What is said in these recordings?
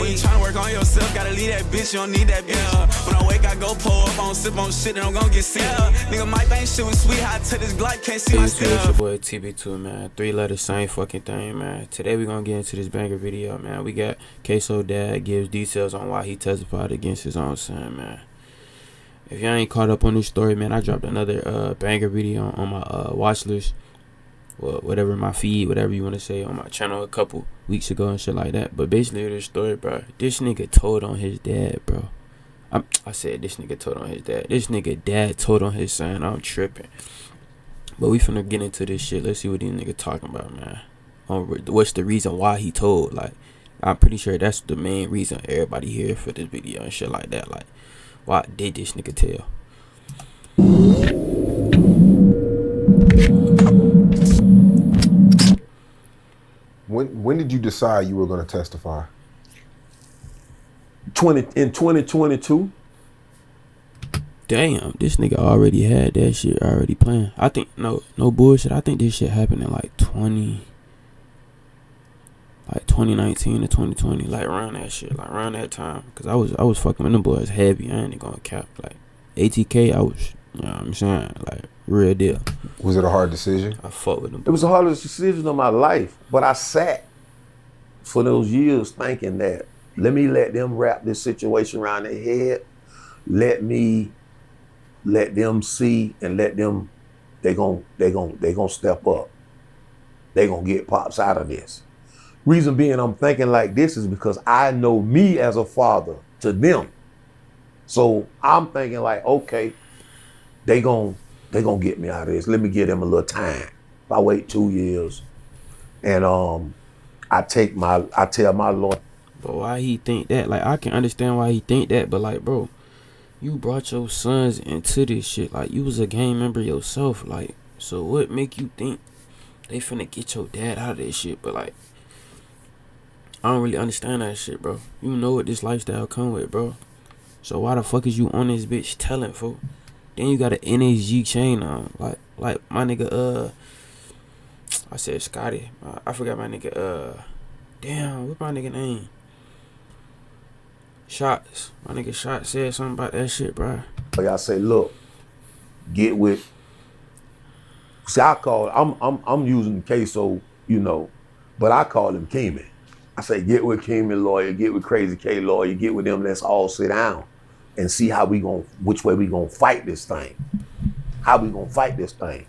When you tryna work on yourself, gotta leave that bitch, you don't need that bitch. When I wake, I go pull up on sip on shit and I'm gonna get sick. Nigga, Mike ain't shooting sweet, hot to this Glock, can't see myself. It's your boy TB2, man. 3 letters, same fucking thing, man. Today we gonna get into this banger video, man. We got Ksoo dad gives details on why he testified against his own son, man. If y'all ain't caught up on this story, man, I dropped another banger video on my watch list. Well, whatever, my feed, whatever you want to say, on my channel a couple weeks ago and shit like that. But basically this story, bro, this nigga told on his dad, bro. I said this nigga told on his dad. This nigga dad told on his son. I'm tripping. But we finna get into this shit. Let's see what these niggas talking about, man. What's the reason why he told? Like, I'm pretty sure that's the main reason everybody here for this video and shit like that. Like, why did this nigga tell? When did you decide you were going to testify? In 2022. Damn, this nigga already had that shit already planned. I think no bullshit. I think this shit happened in like 2019 to 2020, like around that shit, like around that time. Cause I was fucking with them boys heavy. I ain't gonna cap. Like ATK, I was, you know what I'm saying, like real deal. Was it a hard decision? I fuck with them. It was the hardest decision of my life, but I sat for those years thinking that let them wrap this situation around their head. Let them see and they gon' step up. They gonna get pops out of this. Reason being I'm thinking like this is because I know me as a father to them. So I'm thinking like, okay, they gon' get me out of this. Let me give them a little time. If I wait 2 years and I tell my lawyer. But why he think that? Like, I can understand why he think that, but like, bro, you brought your sons into this shit. Like, you was a gang member yourself. Like, so what make you think they finna get your dad out of this shit? But like, I don't really understand that shit, bro. You know what this lifestyle come with, bro. So why the fuck is you on this bitch telling, folk? Then you got an NHG chain on. Like my nigga, I said Scotty. I forgot my nigga, damn, what my nigga name? Shots. My nigga Shot said something about that shit, bro. Y'all say, look, get with. See, I'm using Ksoo, you know, but I call him Keeman. I say, get with Keeman lawyer, get with Crazy K lawyer, get with them. Let's all sit down and see which way we gonna fight this thing. How we gonna fight this thing?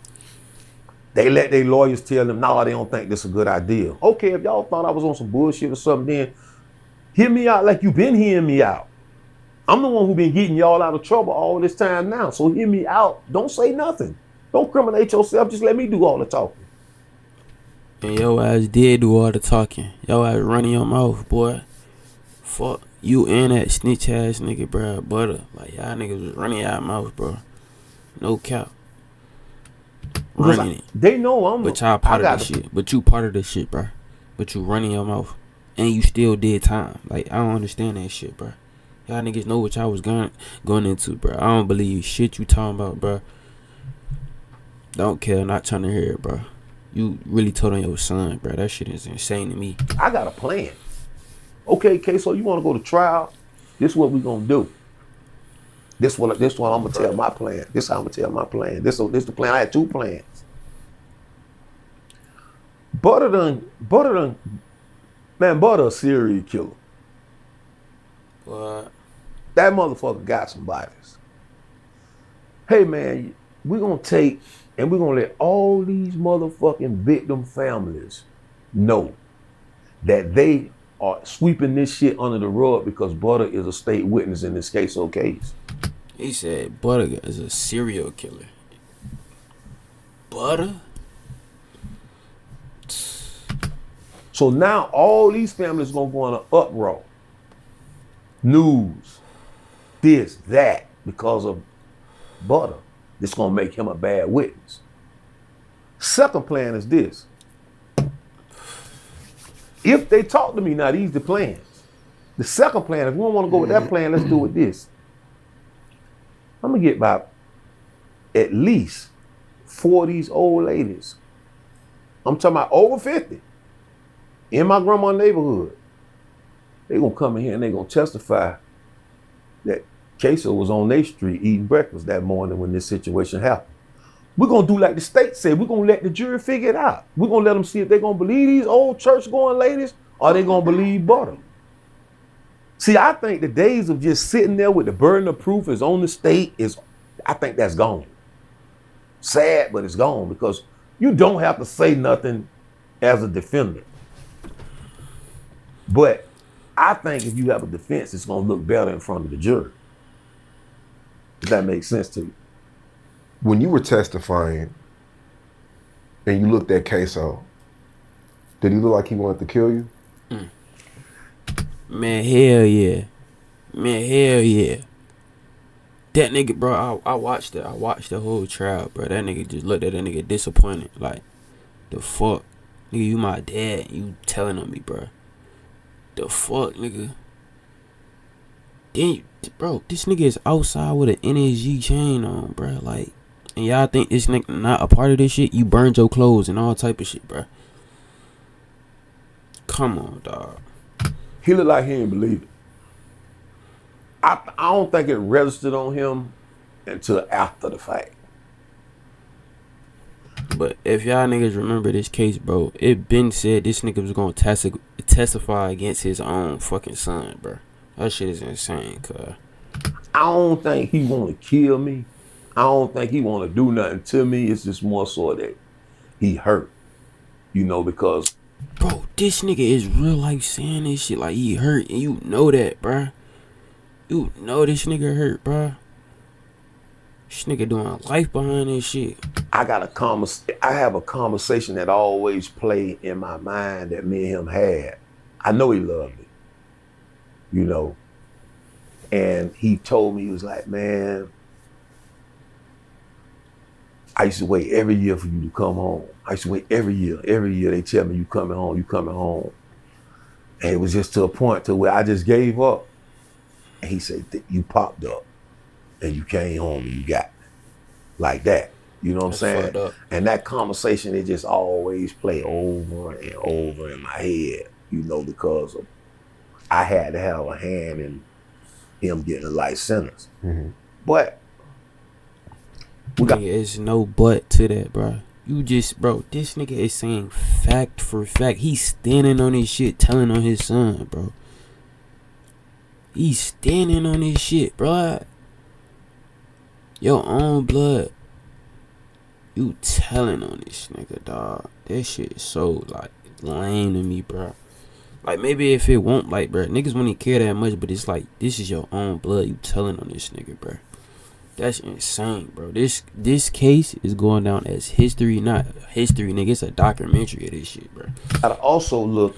They let their lawyers tell them, no, they don't think this is a good idea. Okay, if y'all thought I was on some bullshit or something, then hear me out like you been hearing me out. I'm the one who been getting y'all out of trouble all this time now. So hear me out. Don't say nothing. Don't criminate yourself. Just let me do all the talking. And your ass did do all the talking. Your ass running your mouth, boy. Fuck you and that snitch ass nigga, bro. Butter. Like, y'all niggas was running y'all mouth, bro. No cap. Running it. They know I'm. But y'all part of this shit. But you part of this shit, bro. But you running your mouth. And you still did time. Like, I don't understand that shit, bro. Y'all niggas know what y'all was going into, bro. I don't believe shit you talking about, bro. Don't care, not trying to hear it, bro. You really told on your son, bro. That shit is insane to me. I got a plan. Okay, Ksoo, you want to go to trial? This is what we gonna do. This one I'm gonna tell my plan. This how I'm gonna tell my plan. This the plan. I had 2 plans. Butter a serial killer. What? That motherfucker got some bodies. Hey man, we're gonna take and we're gonna let all these motherfucking victim families know that they are sweeping this shit under the rug because Butter is a state witness in this Ksoo case. He said Butter is a serial killer. Butter? So now all these families gonna go on an uproar. News, this, that, because of Butter. This gonna make him a bad witness. Second plan is this. If they talk to me, now these the plans. The second plan, if we don't want to go with that plan, let's do with this. I'm gonna get about at least 4 of these old ladies. I'm talking about over 50 in my grandma's neighborhood. They gonna come in here and they gonna testify that Ksoo was on their street eating breakfast that morning when this situation happened. We're gonna do like the state said. We're gonna let the jury figure it out. We're gonna let them see if they're gonna believe these old church-going ladies or they gonna believe Butter. See, I think the days of just sitting there with the burden of proof is on the state I think that's gone. Sad, but it's gone because you don't have to say nothing as a defendant. But I think if you have a defense, it's gonna look better in front of the jury. Does that make sense to you? When you were testifying and you looked at Ksoo, did he look like he wanted to kill you? Man, hell yeah. Man, hell yeah. That nigga, bro, I watched it. I watched the whole trial, bro. That nigga just looked at that nigga disappointed. Like, the fuck? Nigga, you my dad. You telling on me, bro. The fuck, nigga? Then, bro, this nigga is outside with an NSG chain on, bro. Like, and y'all think this nigga not a part of this shit? You burned your clothes and all type of shit, bro. Come on, dog. He looked like he didn't believe it. I don't think it registered on him until after the fact. But if y'all niggas remember this case, bro, it been said this nigga was gonna testify against his own fucking son, bro. That shit is insane, cuz. I don't think he want to kill me. I don't think he want to do nothing to me. It's just more so that he hurt, because... Bro, this nigga is real life saying this shit like he hurt, and you know that, bro. You know this nigga hurt, bro. This nigga doing life behind this shit. I have a conversation that always play in my mind that me and him had. I know he loved me, And he told me, he was like, man, I used to wait every year for you to come home. I used to wait every year. Every year they tell me you coming home. And it was just to a point to where I just gave up. And he said, you popped up and you came home and you got me. Like that. You know what I'm saying? And that conversation, it just always play over and over in my head, because I had to have a hand in him getting a life sentence. Mm-hmm. But there's no but to that, bro. This nigga is saying fact for fact. He's standing on his shit, telling on his son, bro. He's standing on his shit, bro. Your own blood. You telling on this nigga, dog. That shit is so, lame to me, bro. Like, maybe if it won't, bro, niggas wouldn't care that much, but it's like, this is your own blood. You telling on this nigga, bro. That's insane, bro. This case is going down as history, not history, nigga. It's a documentary of this shit, bro. Gotta also look.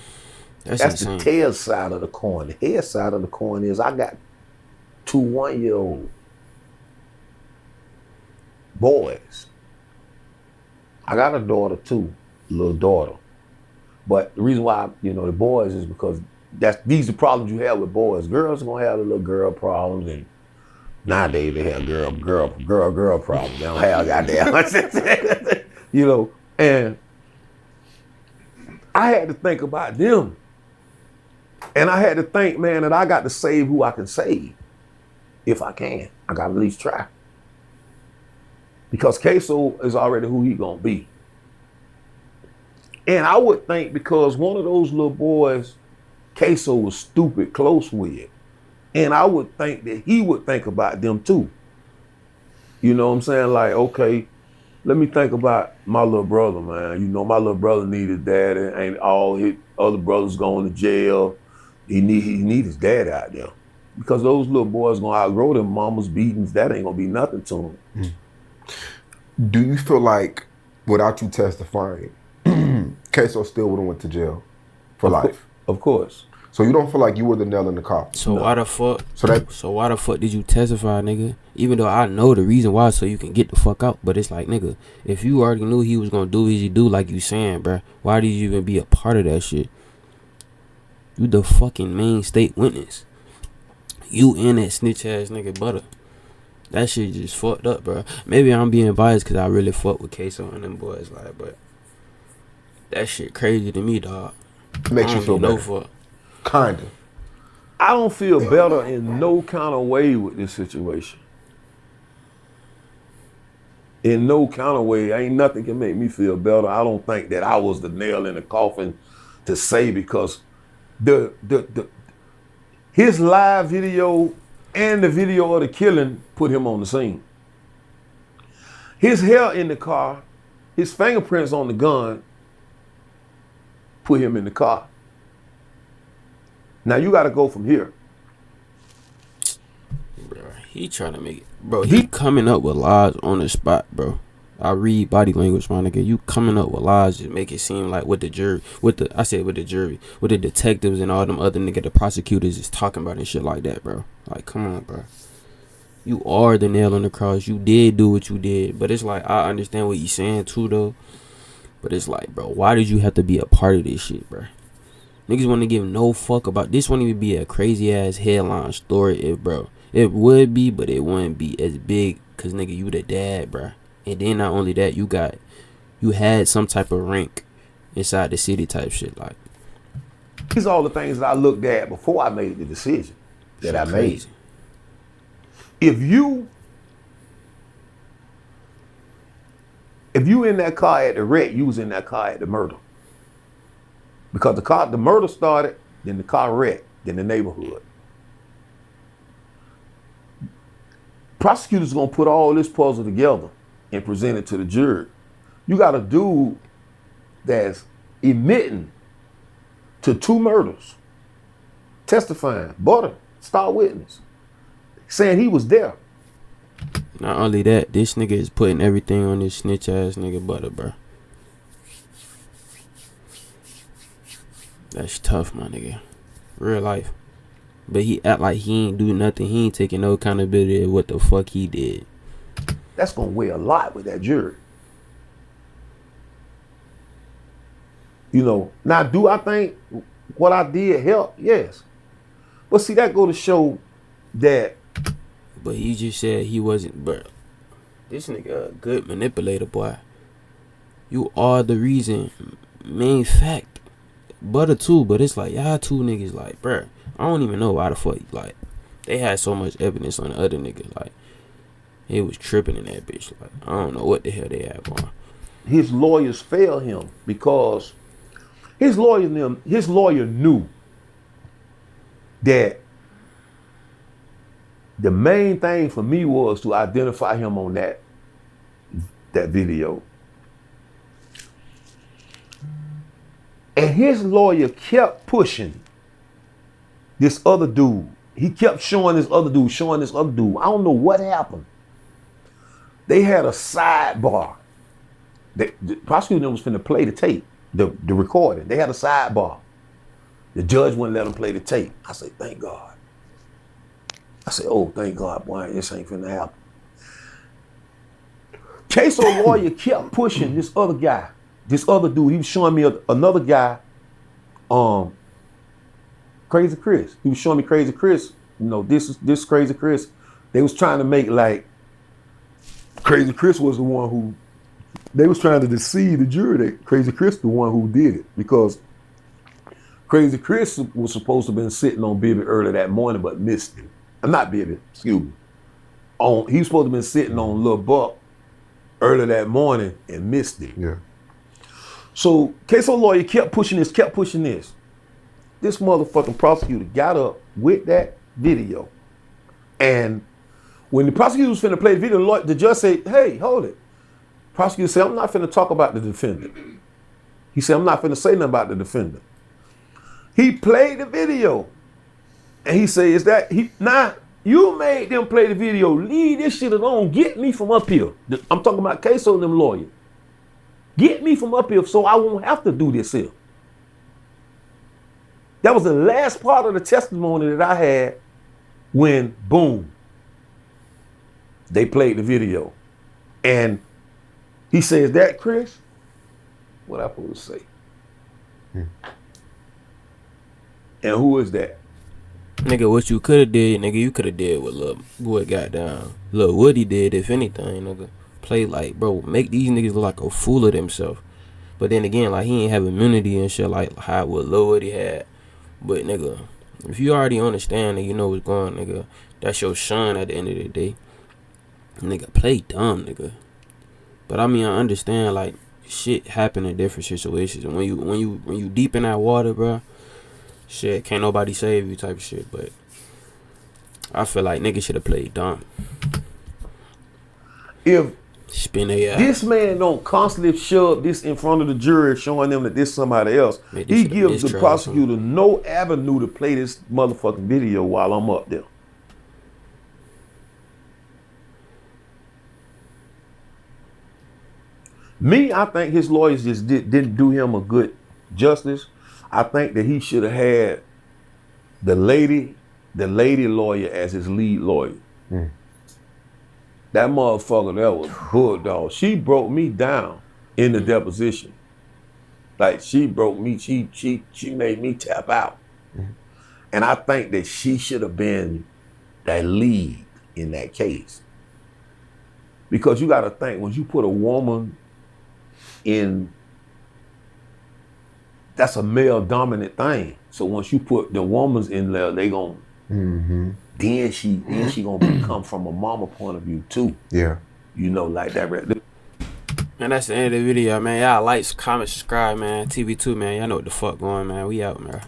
That's insane. The tail side of the coin. The head side of the coin is I got 2 1-year-old boys. I got a daughter too, little daughter. But the reason why, the boys is because these are the problems you have with boys. Girls are gonna have the little girl problems, and nowadays they have girl problems. They don't have goddamn, And I had to think about them, and I had to think, man, that I got to save who I can save, if I can. I got to at least try, because Ksoo is already who he gonna be. And I would think because one of those little boys, Ksoo was stupid close with. And I would think that he would think about them too. You know what I'm saying? Like, okay, let me think about my little brother, man. My little brother need his dad, and all his other brothers going to jail. He need his dad out there. Because those little boys gonna outgrow them mama's beatings. That ain't gonna be nothing to them. Do you feel like without you testifying, Ksoo still would have went to jail for life? Of course. So you don't feel like you were the nail in the coffin? So no. Why the fuck? So why the fuck did you testify, nigga? Even though I know the reason why, so you can get the fuck out. But it's like, nigga, if you already knew he was gonna do what he do, like you saying, bruh, why did you even be a part of that shit? You the fucking main state witness. You and that snitch ass nigga Butter. That shit just fucked up, bro. Maybe I'm being biased because I really fuck with Ksoo and them boys, but that shit crazy to me, dog. It makes you feel better. Kinda. I don't feel better in no kind of way with this situation. In no kind of way, ain't nothing can make me feel better. I don't think that I was the nail in the coffin to say, because his live video and the video of the killing put him on the scene. His hair in the car, his fingerprints on the gun put him in the car. Now you got to go from here. Bro, he trying to make it. Bro, he coming up with lies on the spot, bro. I read body language, my nigga. You coming up with lies to make it seem like with the jury, with the detectives and all them other nigga, the prosecutors is talking about and shit like that, bro. Like, come on, bro. You are the nail on the cross. You did do what you did. But it's like, I understand what you saying too, though. But it's like, bro, why did you have to be a part of this shit, bro? Niggas want to give no fuck about this. Won't even be a crazy ass headline story, bro. It would be, but it wouldn't be as big, cause nigga, you the dad, bro. And then not only that, you had some type of rank inside the city type shit. Like, these are all the things that I looked at before I made the decision that I made. If you in that car at the wreck, you was in that car at the murder. Because the murder started, then the car wrecked, then the neighborhood. Prosecutors gonna put all this puzzle together and present it to the jury. You got a dude that's admitting to 2 murders, testifying, but a star witness, saying he was there. Not only that, this nigga is putting everything on this snitch ass nigga Butter, bro. That's tough, my nigga. Real life. But he act like he ain't do nothing. He ain't taking no accountability of what the fuck he did. That's gonna weigh a lot with that jury. You know, now do I think what I did helped? Yes. But see, that go to show that. But he just said he wasn't, bro. This nigga a good manipulator, boy. You are the reason. Main fact. Butter too, but it's like, y'all two niggas like, bro, I don't even know why the fuck, like, they had so much evidence on the other nigga, like, it was tripping in that bitch, like, I don't know what the hell they had going. His lawyers failed him because his lawyer knew that the main thing for me was to identify him on that video. And his lawyer kept pushing this other dude. He kept showing this other dude. I don't know what happened. They had a sidebar. The prosecutor was finna play the tape, the recording. They had a sidebar. The judge wouldn't let him play the tape. I said, thank God. I said, oh, thank God, boy, this ain't finna happen. Ksoo lawyer kept pushing this other guy. This other dude, he was showing me another guy, Crazy Chris. He was showing me Crazy Chris. You know, this Crazy Chris. They was trying to make like Crazy Chris was the one who, they was trying to deceive the jury that Crazy Chris the one who did it, because Crazy Chris was supposed to have been sitting on Bibby early that morning but missed him. Not Bibby, excuse me. He was supposed to have been sitting on Lil Buck early that morning and missed him. Yeah. So Ksoo lawyer kept pushing this. This motherfucking prosecutor got up with that video. And when the prosecutor was finna play the video, the judge said, hey, hold it. Prosecutor said, I'm not finna talk about the defendant. He said, I'm not finna say nothing about the defendant. He played the video. And he said, you made them play the video. Leave this shit alone. Get me from up here. I'm talking about Ksoo and them lawyers. Get me from up here so I won't have to do this here. That was the last part of the testimony that I had when, boom, they played the video. And he says, that Chris? What I supposed to say? And who is that? Nigga, what you could have did, nigga, you could have did what Lil Woody did, if anything, nigga. Play like, bro, make these niggas look like a fool of themselves. But then again, like, he ain't have immunity and shit like how what Lil Woody had. But nigga, If you already understand and you know what's going, nigga, that's your son at the end of the day. Nigga, play dumb, nigga. But I mean, I understand like shit happen in different situations, and when you deep in that water, bro, shit, can't nobody save you type of shit. But I feel like niggas should have played dumb. If Spin their this man don't constantly shove this in front of the jury, showing them that this somebody else, Man, this he should've gives the mistried prosecutor no avenue to play this motherfucking video while I'm up there. Me, I think his lawyers just didn't do him a good justice. I think that he should have had the lady lawyer as his lead lawyer. That motherfucker, that was bulldog. She broke me down in the deposition. Like she broke me, she made me tap out. And I think that she should have been that lead in that case. Because you gotta think, when you put a woman in, that's a male dominant thing. So once you put the woman's in there, they gon' then she gonna become from a mama point of view too. Yeah. You know, like that. And that's the end of the video, man. Y'all like, comment, subscribe, man. TV2, man. Y'all know what the fuck going, man. We out, man.